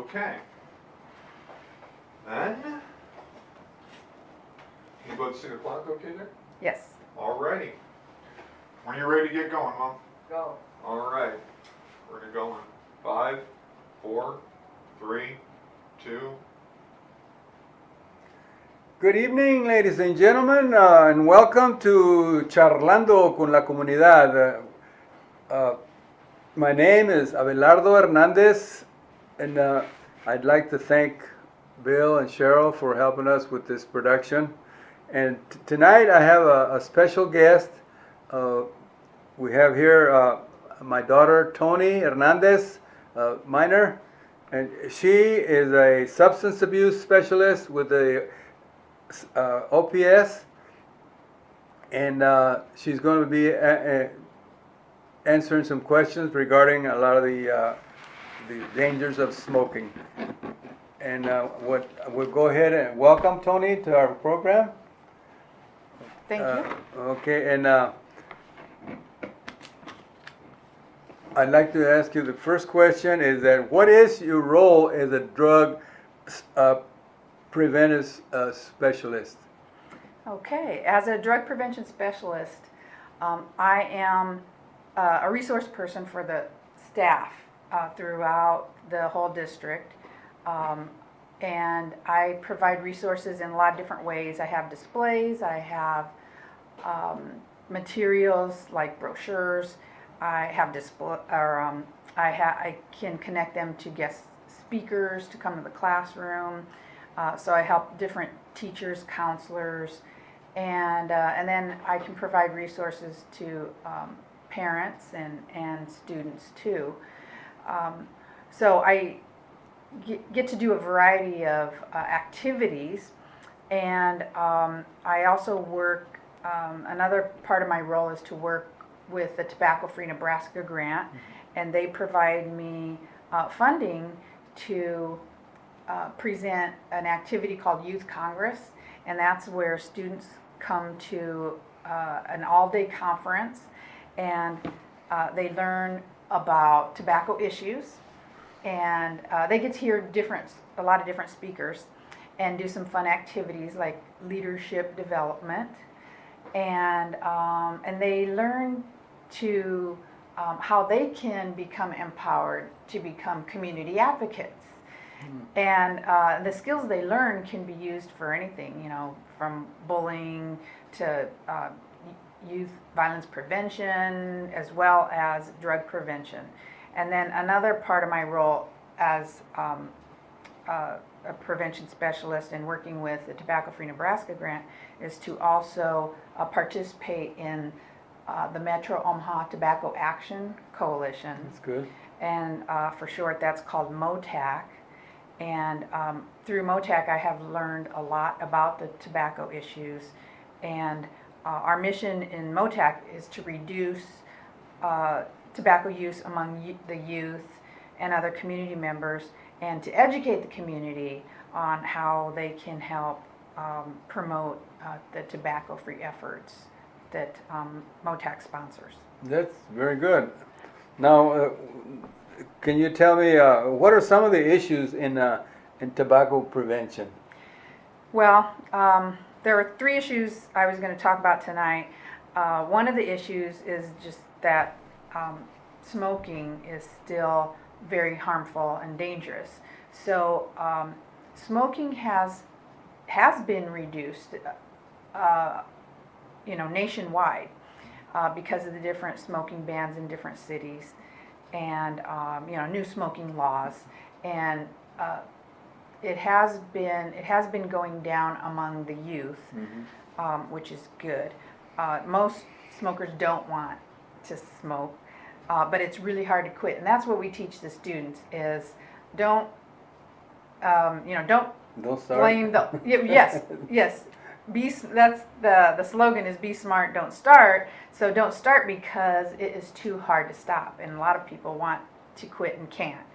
Okay. Then, you go to 6 o'clock, okay there? Yes. Alrighty. When you're ready to get going, Mom? Go. Alright. We're gonna go in 5, 4, 3, 2. Good evening, ladies and gentlemen, and welcome to Charlando con la Comunidad. My name is Abelardo Hernandez, and I'd like to thank Bill and Cheryl for helping us with this production. And tonight I have a special guest. We have here my daughter, Tony Hernandez, minor, and she is a substance abuse specialist with the OPS, and she's going to be answering some questions regarding a lot of the dangers of smoking. And we'll go ahead and welcome Tony to our program. Thank you. Okay, and I'd like to ask you the first question is that what is your role as a drug preventive specialist? Okay, as a drug prevention specialist, I am a resource person for the staff throughout the whole district. And I provide resources in a lot of different ways. I have displays, I have materials like brochures, I have I can connect them to guest speakers to come to the classroom. So I help different teachers, counselors, and then I can provide resources to parents and students too. So I get to do a variety of activities, and I also work, another part of my role is to work with the Tobacco Free Nebraska grant, and they provide me funding to present an activity called Youth Congress, and that's where students come to an all-day conference, and they learn about tobacco issues, and they get to hear a lot of different speakers and do some fun activities like leadership development, and they learn to how they can become empowered to become community advocates. And the skills they learn can be used for anything, you know, from bullying to youth violence prevention, as well as drug prevention. And then another part of my role as a prevention specialist and working with the Tobacco Free Nebraska grant is to also participate in the Metro Omaha Tobacco Action Coalition. That's good. And for short, that's called MOTAC. And through MOTAC, I have learned a lot about the tobacco issues. And our mission in MOTAC is to reduce tobacco use among the youth and other community members, and to educate the community on how they can help promote the tobacco-free efforts that MOTAC sponsors. That's very good. Now, can you tell me what are some of the issues in tobacco prevention? Well, there are 3 issues I was going to talk about tonight. One of the issues is just that smoking is still very harmful and dangerous. So smoking has been reduced, nationwide because of the different smoking bans in different cities, and new smoking laws, and it has been going down among the youth, which is good. Most smokers don't want to smoke, but it's really hard to quit, and that's what we teach the students is don't start. blame the yes. That's the slogan is be smart, don't start. So don't start because it is too hard to stop, and a lot of people want to quit and can't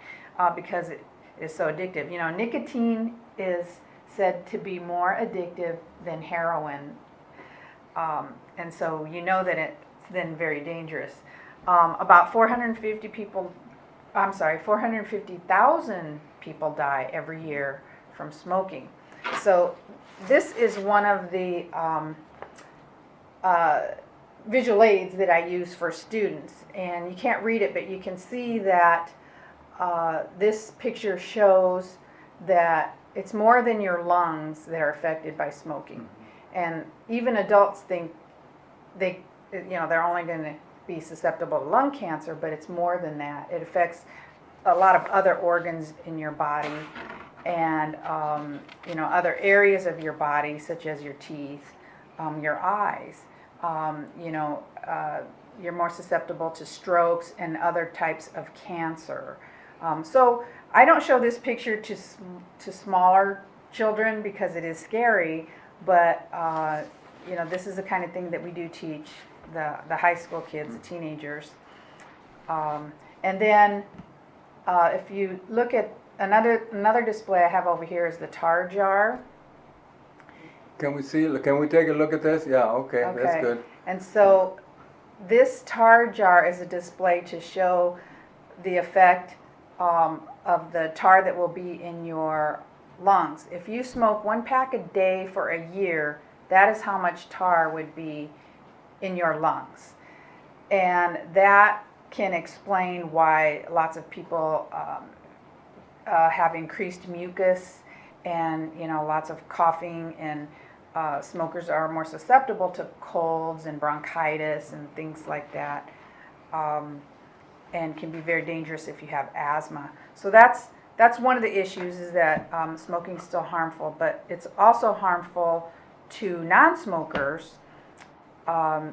because it is so addictive. You know, nicotine is said to be more addictive than heroin, and so you know that it's then very dangerous. About 450,000 people die every year from smoking. So this is one of the visual aids that I use for students, and you can't read it, but you can see that this picture shows that it's more than your lungs that are affected by smoking. And even adults think they're only going to be susceptible to lung cancer, but it's more than that. It affects a lot of other organs in your body, and other areas of your body, such as your teeth, your eyes. You're more susceptible to strokes and other types of cancer. So I don't show this picture to smaller children because it is scary, but this is the kind of thing that we do teach the high school kids, the teenagers. And then if you look at another display I have over here is the tar jar. Can we see? Can we take a look at this? Yeah. Okay. That's good. And so this tar jar is a display to show the effect of the tar that will be in your lungs. If you smoke 1 pack a day for a year, that is how much tar would be in your lungs. And that can explain why lots of people have increased mucus and lots of coughing, and smokers are more susceptible to colds and bronchitis and things like that, and can be very dangerous if you have asthma. So that's one of the issues, is that smoking is still harmful, but it's also harmful to non-smokers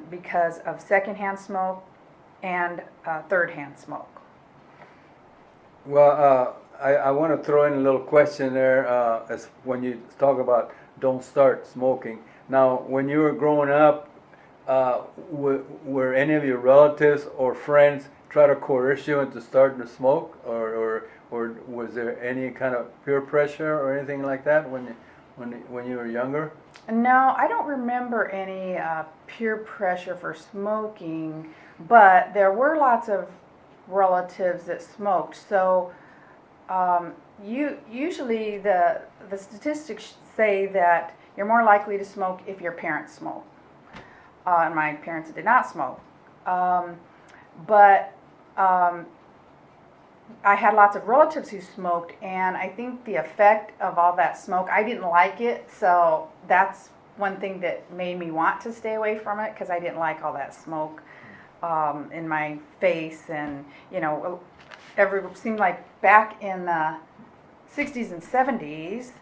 because of secondhand smoke and third-hand smoke. Well, I want to throw in a little question there, as when you talk about don't start smoking. Now, when you were growing up, were any of your relatives or friends try to coerce you into starting to smoke, or was there any kind of peer pressure or anything like that when you were younger? No, I don't remember any peer pressure for smoking, but there were lots of relatives that smoked. So usually the statistics say that you're more likely to smoke if your parents smoke. And my parents did not smoke. But I had lots of relatives who smoked, and I think the effect of all that smoke, I didn't like it, so that's one thing that made me want to stay away from it, because I didn't like all that smoke in my face. And it seemed like back in the 60s and 70s,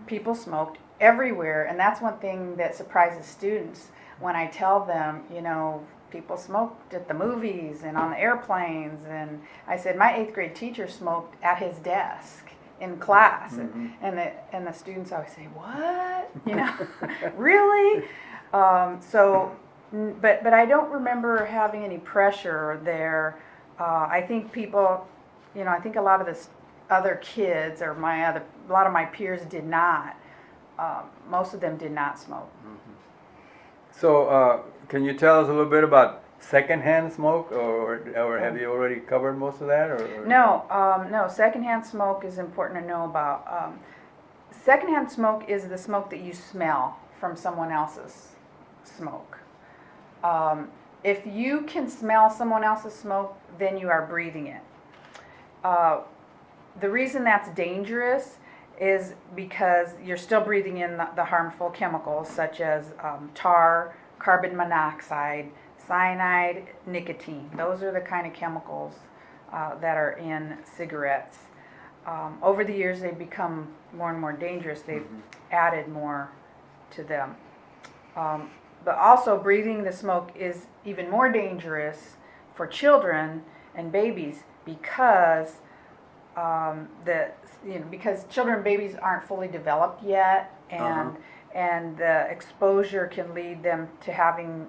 people smoked everywhere, and that's one thing that surprises students when I tell them, people smoked at the movies and on the airplanes. And I said, my 8th grade teacher smoked at his desk in class. Mm-hmm. And the students always say, what? Really? But I don't remember having any pressure there. I think people, I think a lot of the other kids, or a lot of my peers did not. Most of them did not smoke. Mm-hmm. So, can you tell us a little bit about secondhand smoke, or have you already covered most of that? Or No, secondhand smoke is important to know about. Secondhand smoke is the smoke that you smell from someone else's smoke. If you can smell someone else's smoke, then you are breathing it. The reason that's dangerous is because you're still breathing in the harmful chemicals, such as tar, carbon monoxide, cyanide, nicotine. Those are the kind of chemicals that are in cigarettes. Over the years, they've become more and more dangerous. They've added more to them. But also, breathing the smoke is even more dangerous for children and babies, because because children and babies aren't fully developed yet, and the exposure can lead them to having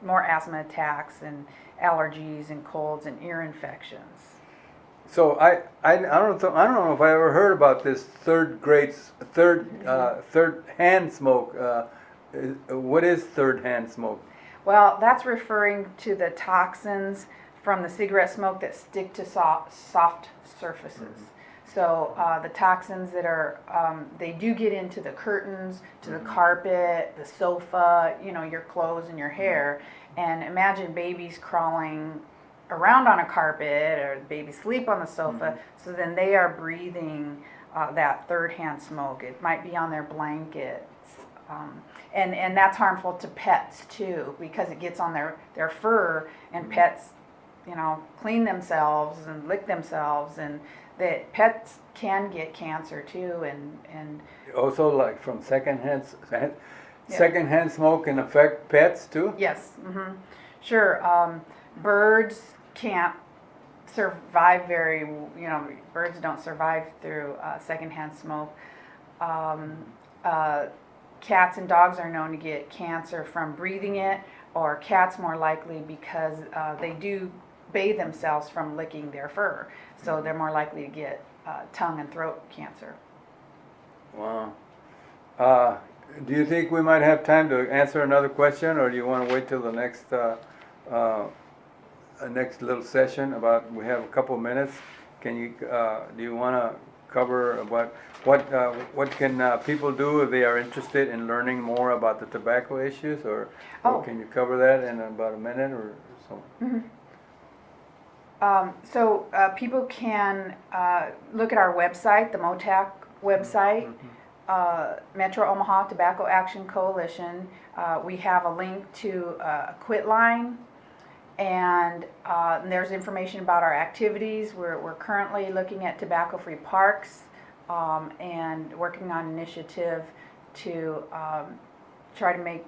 more asthma attacks and allergies and colds and ear infections. So I don't know if I ever heard about this third hand smoke. What is third hand smoke? Well, that's referring to the toxins from the cigarette smoke that stick to soft surfaces. So the toxins that are, they do get into the curtains, to the carpet, the sofa, you know, your clothes and your hair. And imagine babies crawling around on a carpet, or babies sleep on the sofa. So then they are breathing that third-hand smoke. It might be on their blankets. And that's harmful to pets too, because it gets on their fur, and pets, you know, clean themselves and lick themselves, and that pets can get cancer too, and Also, like from secondhand smoke can affect pets too? yes, sure. Birds can't survive birds don't survive through secondhand smoke. Cats and dogs are known to get cancer from breathing it, or cats more likely because they do bathe themselves from licking their fur, so they're more likely to get tongue and throat cancer. Wow. Do you think we might have time to answer another question, or do you want to wait till the next little session? We have a couple of minutes. Do you want to cover about what can people do if they are interested in learning more about the tobacco issues, or can you cover that in about a minute or so? So people can look at our website, the MOTAC website, Metro Omaha Tobacco Action Coalition. We have a link to a quit line, and there's information about our activities. We're currently looking at tobacco-free parks and working on an initiative to try to make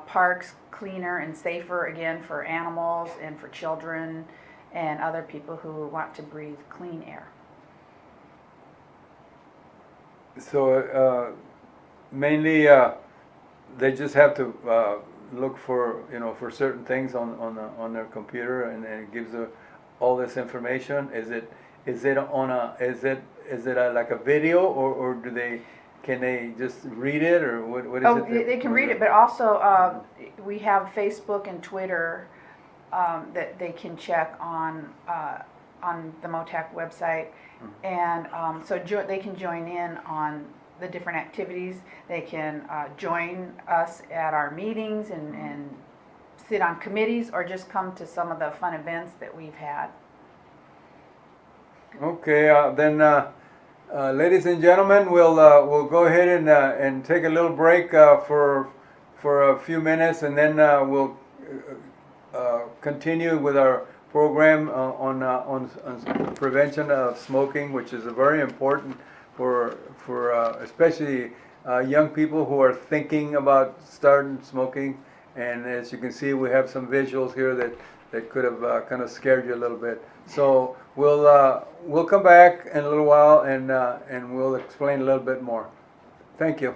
parks cleaner and safer again for animals and for children and other people who want to breathe clean air. So mainly they just have to look for certain things on their computer, and it gives all this information. Is it like a video, or can they just read it, or what is it? They can read it, but also we have Facebook and Twitter that they can check on the MOTAC website, and so they can join in on the different activities. They can join us at our meetings and sit on committees, or just come to some of the fun events that we've had. Okay, then ladies and gentlemen, we'll go ahead and take a little break for a few minutes, and then we'll continue with our program on prevention of smoking, which is very important for especially young people who are thinking about starting smoking. And as you can see, we have some visuals here that could have kind of scared you a little bit. So we'll come back in a little while, and we'll explain a little bit more. Thank you.